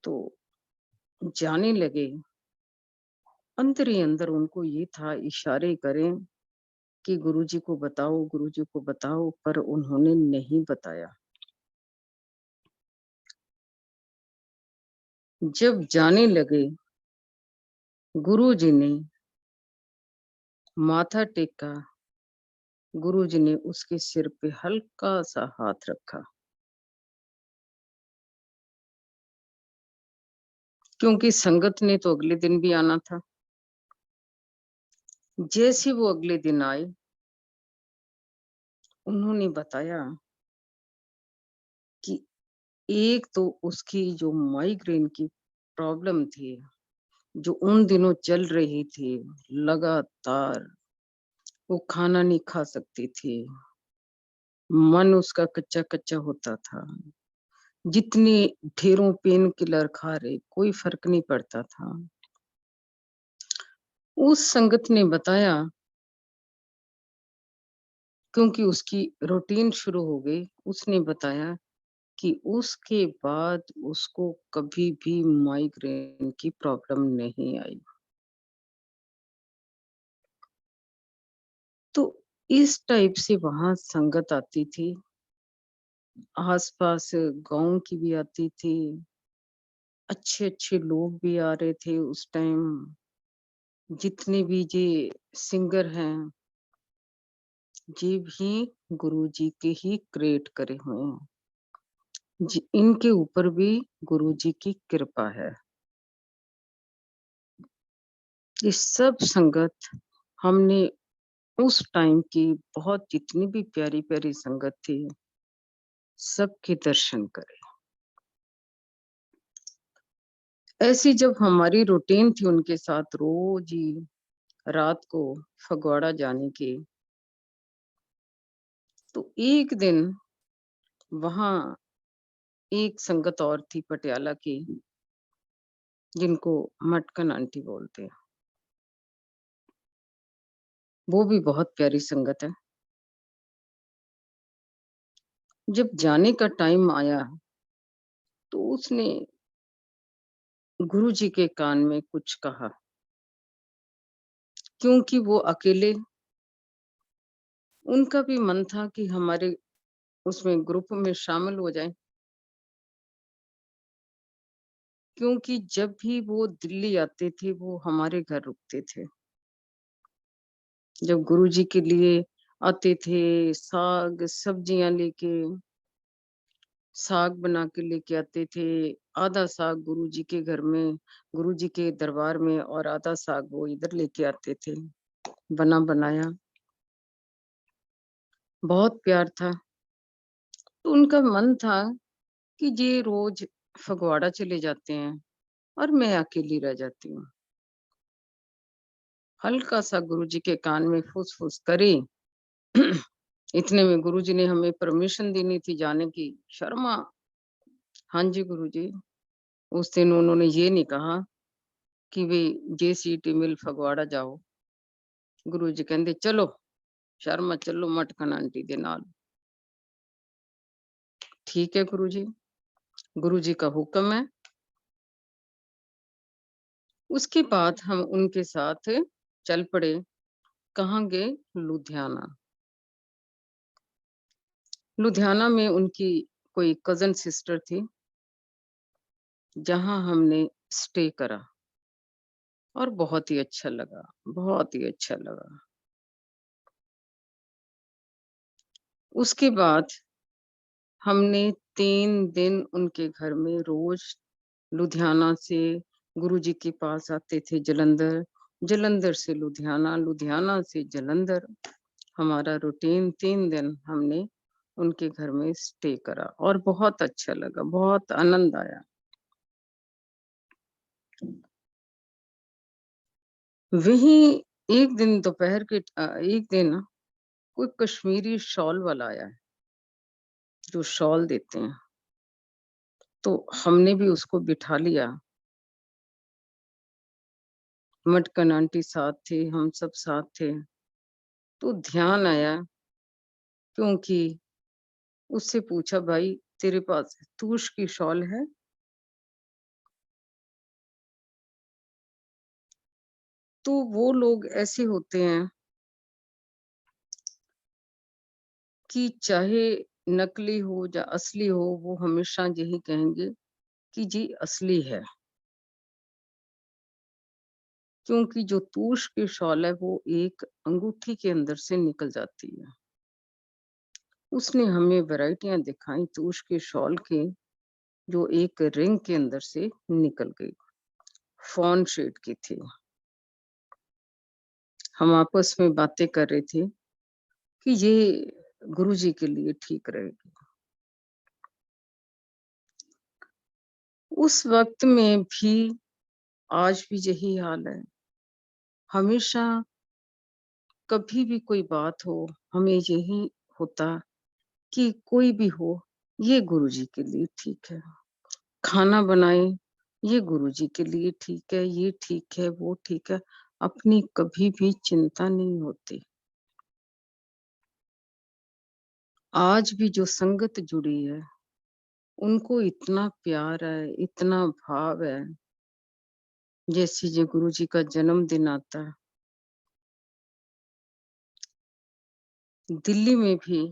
तो जाने लगे। अंदर ही अंदर उनको ये था इशारे करें कि गुरुजी को बताओ, गुरुजी को बताओ, पर उन्होंने नहीं बताया। जब जाने लगे, गुरुजी ने माथा टेका, गुरुजी ने उसके सिर पे हल्का सा हाथ रखा, क्योंकि संगत ने तो अगले दिन भी आना था। जैसे वो अगले दिन आए, उन्होंने बताया कि एक तो उसकी जो माइग्रेन की प्रॉब्लम थी, जो उन दिनों चल रही थी लगातार, वो खाना नहीं खा सकती थी, मन उसका कच्चा कच्चा होता था। जितनी ढेरों पेन किलर खा रहे, कोई फर्क नहीं पड़ता था। उस संगत ने बताया, क्योंकि उसकी रूटीन शुरू हो गई, उसने बताया कि उसके बाद उसको कभी भी माइग्रेन की प्रॉब्लम नहीं आई। तो इस टाइप से वहां संगत आती थी, आसपास गांव की भी आती थी, अच्छे अच्छे लोग भी आ रहे थे उस टाइम। जितने भी ये सिंगर हैं, ये भी गुरु जी के ही क्रिएट करे हुए हैं। इनके ऊपर भी गुरु जी की कृपा है। ये सब संगत हमने उस टाइम की, बहुत जितनी भी प्यारी प्यारी संगत थी, सबके दर्शन करे। ऐसी जब हमारी रूटीन थी उनके साथ रोज ही रात को फगवाड़ा जाने की, तो एक दिन वहां एक संगत और थी पटियाला की, जिनको मटकन आंटी बोलते हैं। वो भी बहुत प्यारी संगत है। जब जाने का टाइम आया, तो उसने गुरुजी के कान में कुछ कहा, क्योंकि वो अकेले, उनका भी मन था कि हमारे उसमें ग्रुप में शामिल हो जाएं, क्योंकि जब भी वो दिल्ली आते थे वो हमारे घर रुकते थे। जब गुरुजी के लिए आते थे, साग सब्जियां लेके, साग बना के लेके आते थे। आधा साग गुरुजी के घर में, गुरुजी के दरबार में, और आधा साग वो इधर लेके आते थे, बना बनाया। बहुत प्यार था। तो उनका मन था कि ये रोज फगवाड़ा चले जाते हैं और मैं अकेली रह जाती हूँ। हल्का सा गुरुजी के कान में फुस-फुस करी। इतने में गुरुजी ने हमें परमिशन देनी थी जाने की। शर्मा, हाँ जी गुरुजी। उस दिन उन्होंने ये नहीं कहा कि वे जेसीटी मिल फगवाड़ा जाओ। गुरुजी कहंदे चलो शर्मा, चलो मटकन आंटी दे नाल। ठीक है गुरुजी, गुरुजी का हुक्म है। उसके बाद हम उनके साथ चल पड़े। कहाँ गए? लुधियाना। लुधियाना में उनकी कोई कजन सिस्टर थी, जहाँ हमने स्टे करा और बहुत ही अच्छा लगा, बहुत ही अच्छा लगा। उसके बाद हमने 3 दिन उनके घर में रोज लुधियाना से गुरुजी के पास आते थे जलंधर, जलंधर से लुधियाना, लुधियाना से जलंधर। हमारा रूटीन 3 दिन हमने उनके घर में स्टे करा और बहुत अच्छा लगा, बहुत आनंद आया। वहीं एक दिन दोपहर के एक दिन कोई कश्मीरी शॉल वाला आया है, जो शॉल देते हैं। तो हमने भी उसको बिठा लिया। मटकन आंटी साथ थी, हम सब साथ थे। तो ध्यान आया, क्योंकि उससे पूछा, भाई तेरे पास तूश की शॉल है? तो वो लोग ऐसे होते हैं कि चाहे नकली हो या असली हो, वो हमेशा यही कहेंगे कि जी असली है। क्योंकि जो तूश की शॉल है वो एक अंगूठी के अंदर से निकल जाती है। उसने हमें वैरायटियां दिखाई तूश के शॉल की, जो एक रिंग के अंदर से निकल गई, फॉन शेड की थी। हम आपस में बातें कर रहे थे कि ये गुरुजी के लिए ठीक रहेगी। उस वक्त में भी, आज भी यही हाल है। हमेशा कभी भी कोई बात हो, हमें यही होता कि कोई भी हो, ये गुरुजी के लिए ठीक है। खाना बनाए, ये गुरुजी के लिए ठीक है, ये ठीक है, वो ठीक है। अपनी कभी भी चिंता नहीं होती। आज भी जो संगत जुड़ी है, उनको इतना प्यार है, इतना भाव है। जैसे जो गुरुजी का जन्मदिन आता है, दिल्ली में भी,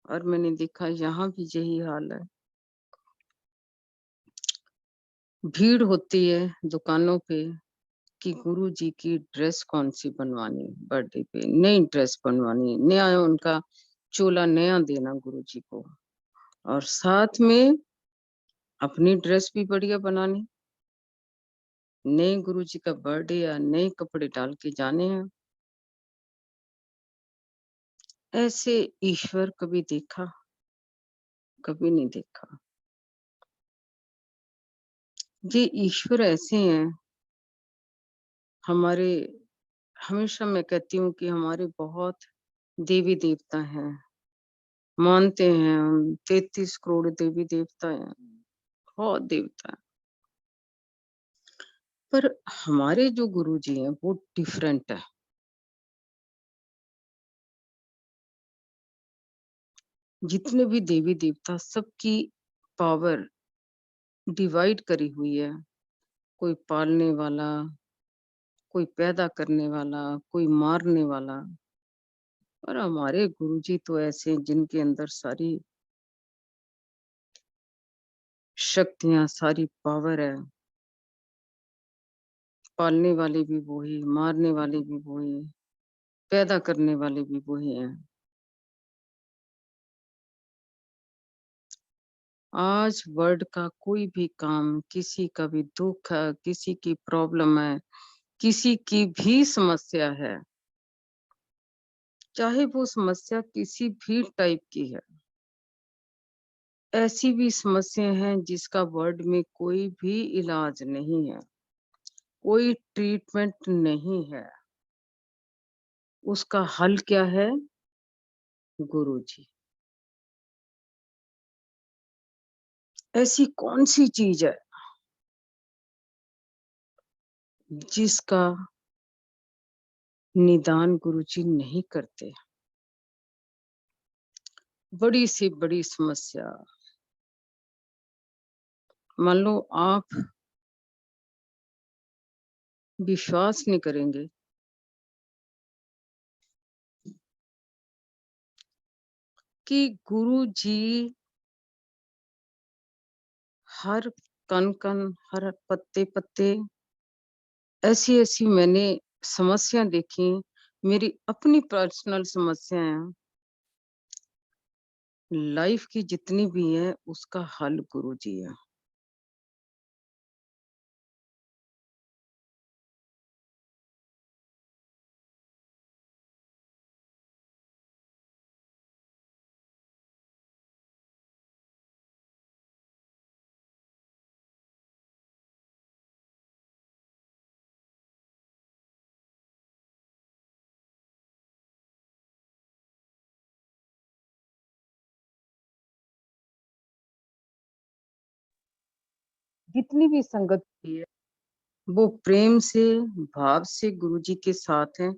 और मैंने देखा यहाँ भी यही हाल है। भीड़ होती है दुकानों पे कि गुरुजी की ड्रेस कौन सी बनवानी, बर्थडे पे नई ड्रेस बनवानी, नया उनका चोला नया देना गुरुजी को, और साथ में अपनी ड्रेस भी बढ़िया बनानी। नए गुरुजी का बर्थडे या नए कपड़े डाल के जाने हैं। ऐसे ईश्वर कभी देखा? कभी नहीं देखा। ये ईश्वर ऐसे हैं हमारे। हमेशा मैं कहती हूँ कि हमारे बहुत देवी देवता हैं, मानते हैं हम, 33 करोड़ देवी देवता हैं, बहुत देवता हैं। पर हमारे जो गुरुजी हैं वो डिफरेंट है। जितने भी देवी देवता, सबकी पावर डिवाइड करी हुई है। कोई पालने वाला, कोई पैदा करने वाला, कोई मारने वाला। और हमारे गुरुजी तो ऐसे हैं जिनके अंदर सारी शक्तियां, सारी पावर है। पालने वाले भी वही, मारने वाले भी वही, पैदा करने वाले भी वही हैं। आज वर्ल्ड का कोई भी काम, किसी का भी दुख है, किसी की प्रॉब्लम है, किसी की भी समस्या है, चाहे वो समस्या किसी भी टाइप की है, ऐसी भी समस्या है जिसका वर्ल्ड में कोई भी इलाज नहीं है, कोई ट्रीटमेंट नहीं है, उसका हल क्या है? गुरुजी। ऐसी कौन सी चीज है जिसका निदान गुरुजी नहीं करते? बड़ी से बड़ी समस्या, मान लो आप विश्वास नहीं करेंगे कि गुरुजी हर कण-कण, हर पत्ते-पत्ते, ऐसी-ऐसी मैंने समस्या देखी, मेरी अपनी पर्सनल समस्याएँ, लाइफ की जितनी भी है उसका हल गुरुजी है। जितनी भी संगत की है, वो प्रेम से, भाव से गुरुजी के साथ हैं।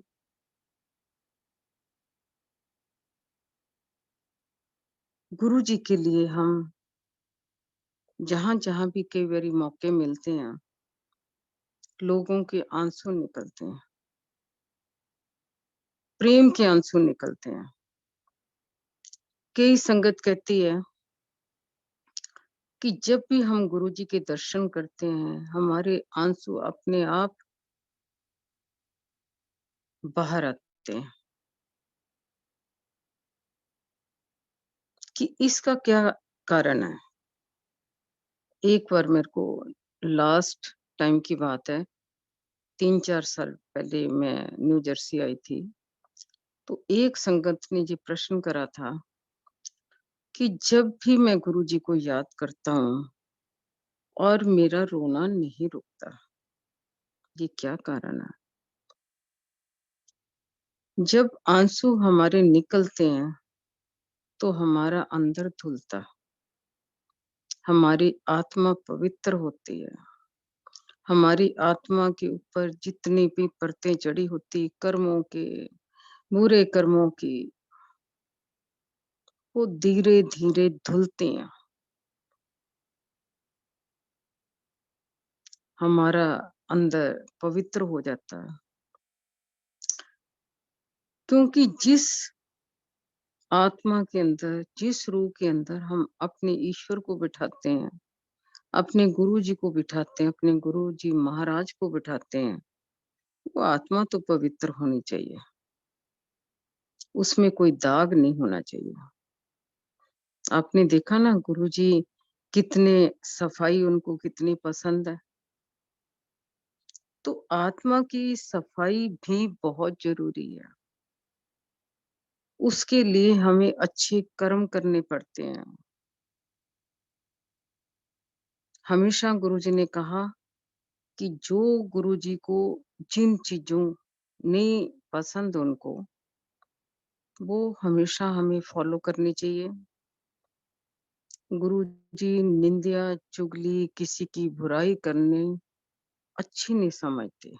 गुरुजी के लिए हम जहाँ-जहाँ भी कई बारी मौके मिलते हैं, लोगों के आंसू निकलते हैं, प्रेम के आंसू निकलते हैं। कई संगत कहती है कि जब भी हम गुरुजी के दर्शन करते हैं, हमारे आंसू अपने आप बाहर आते हैं। कि इसका क्या कारण है? एक बार मेरे को लास्ट टाइम की बात है, 3-4 साल पहले मैं न्यू जर्सी आई थी। तो एक संगत ने ये प्रश्न करा था कि जब भी मैं गुरुजी को याद करता हूँ और मेरा रोना नहीं रुकता, ये क्या कारण है? जब आंसू हमारे निकलते हैं, तो हमारा अंदर धुलता, हमारी आत्मा पवित्र होती है। हमारी आत्मा के ऊपर जितनी भी परतें चढ़ी होती कर्मों के, बुरे कर्मों की, वो धीरे-धीरे धुलती हैं। हमारा अंदर पवित्र हो जाता है। क्योंकि जिस आत्मा के अंदर, जिस रूह के अंदर हम अपने ईश्वर को बिठाते हैं, अपने गुरुजी को बिठाते हैं, अपने गुरुजी महाराज को बिठाते हैं, वो आत्मा तो पवित्र होनी चाहिए। उसमें कोई दाग नहीं होना चाहिए। आपने देखा ना गुरुजी कितने सफाई उनको कितनी पसंद है। तो आत्मा की सफाई भी बहुत ज़रूरी है। उसके लिए हमें अच्छे कर्म करने पड़ते हैं। हमेशा गुरुजी ने कहा कि जो गुरुजी को जिन चीज़ों नहीं पसंद उनको, वो हमेशा हमें फ़ॉलो करनी चाहिए। गुरुजी निंदा, चुगली, किसी की बुराई करने अच्छी नहीं समझते।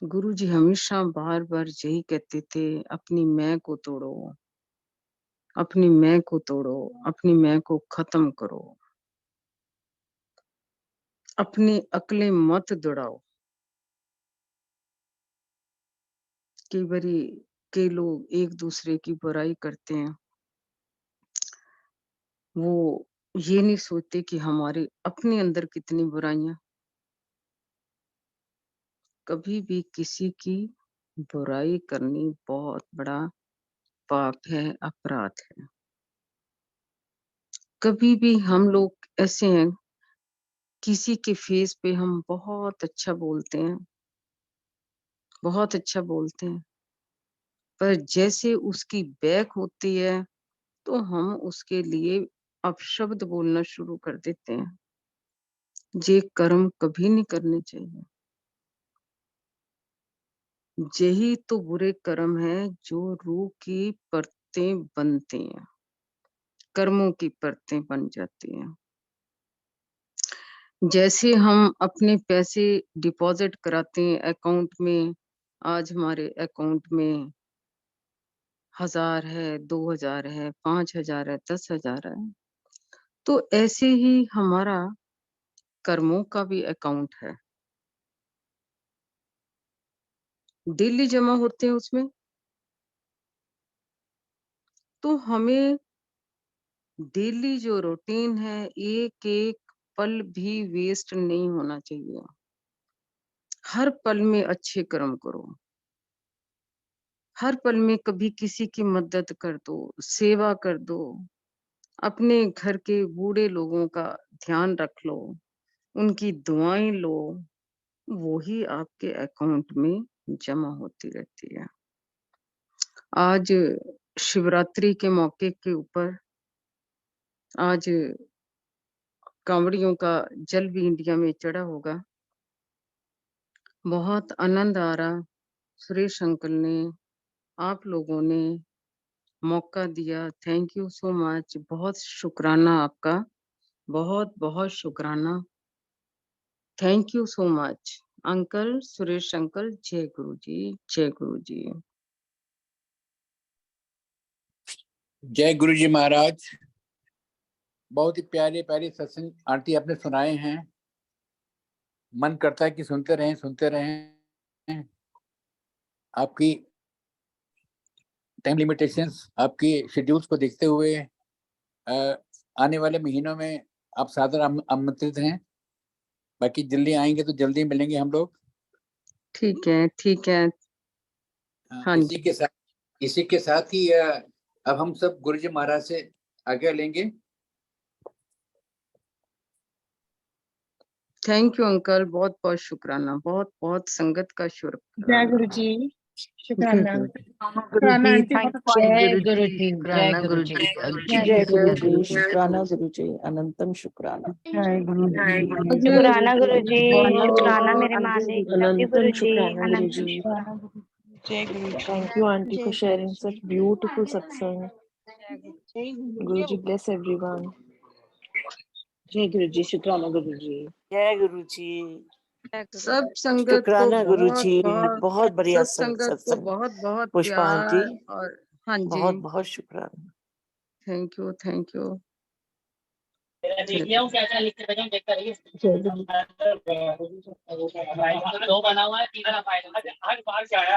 गुरुजी हमेशा बार-बार यही कहते थे, अपनी मैं को तोड़ो, अपनी मैं को तोड़ो, अपनी मैं को खत्म करो, अपनी अक्लें मत दौड़ाओ। कई बारी कई लोग एक-दूसरे की बुराई करते हैं, वो ये नहीं सोचते कि हमारे अपने अंदर कितनी बुराइयाँ। कभी भी किसी की बुराई करनी बहुत बड़ा पाप है, अपराध है। कभी भी हम लोग ऐसे हैं, किसी के फेस पे हम बहुत अच्छा बोलते हैं, बहुत अच्छा बोलते हैं, पर जैसे उसकी बैक होती है, तो हम उसके लिए अपशब्द बोलना शुरू कर देते हैं। ये कर्म कभी नहीं करने चाहिए। यही तो बुरे कर्म है जो रूह की परतें बनती हैं, कर्मों की परतें बन जाती हैं। जैसे हम अपने पैसे डिपॉजिट कराते हैं अकाउंट में, आज हमारे अकाउंट में 1000 है, 2000 है, 5000 है, 10,000 है, तो ऐसे ही हमारा कर्मों का भी अकाउंट है। डेली जमा होते हैं उसमें। तो हमें डेली जो रूटीन है, एक-एक पल भी वेस्ट नहीं होना चाहिए। हर पल में अच्छे कर्म करो। हर पल में कभी किसी की मदद कर दो, सेवा कर दो। अपने घर के बूढ़े लोगों का ध्यान रख लो, उनकी दुआएँ लो, वो ही आपके अकाउंट में जमा होती रहती है। आज शिवरात्रि के मौके के ऊपर आज कांवड़ियों का जल भी इंडिया में चढ़ा होगा। बहुत आनंद आ रहा, सुरेश अंकल ने, आप लोगों ने मौका दिया, थैंक यू सो मच। बहुत शुक्राना आपका, बहुत-बहुत शुक्राना। Thank you so much. Uncle, Suresh uncle, जय गुरु जी, जय गुरु जी। जय गुरु जी महाराज। बहुत ही प्यारे प्यारे सत्संग आंटी आपने सुनाए हैं। मन करता है कि सुनते रहें। आपकी टाइम लिमिटेशंस, आपकी शेड्यूल्स को देखते हुए आने वाले महीनों में आप सादर आमंत्रित हैं। बाकी जल्दी आएंगे तो जल्दी मिलेंगे हम लोग। ठीक है, ठीक है। हाँ जी। इसी के साथ ही अब हम सब गुरु जी महाराज से आज्ञा लेंगे। थैंक यू अंकल, बहुत-बहुत शुक्राना, बहुत-बहुत संगत का जय शुक्राना। गुरु जी, शुक्राना। गुरु शुक्राना जी, आंटी, जय गुरु जी, जय गुरु जी, जय गुरु जी, शुक्राना गुरु जी, अनंतम शुक्राना। जय गुरु जी, शुक्राना गुरु जी, शुक्राना मेरे मालिक, लव यू अनंतम गुरु जी, शुक्राना गुरु अनंत जी। शुक्राना गुरु जी, जय गुरु जी। Thank you, Auntie, for sharing such beautiful satsang. Guru ji bless everyone. जय गुरु जी, शुक्राना गुरु जी। जय गुरु जी। सब संगत को शुक्राना गुरु जी, बहुत-बहुत, बहुत बढ़िया सब संगत को सत्संग। बहुत-बहुत पुष्पा आंटी, प्यार और हाँ जी, बहुत बहुत शुक्राना। Thank you, thank you. देख लिया हूँ क्या क्या लिख के भेजा हूँ, देखता रहिए। दो बना हुआ है, तीसरा फाइल आज बाहर से आया।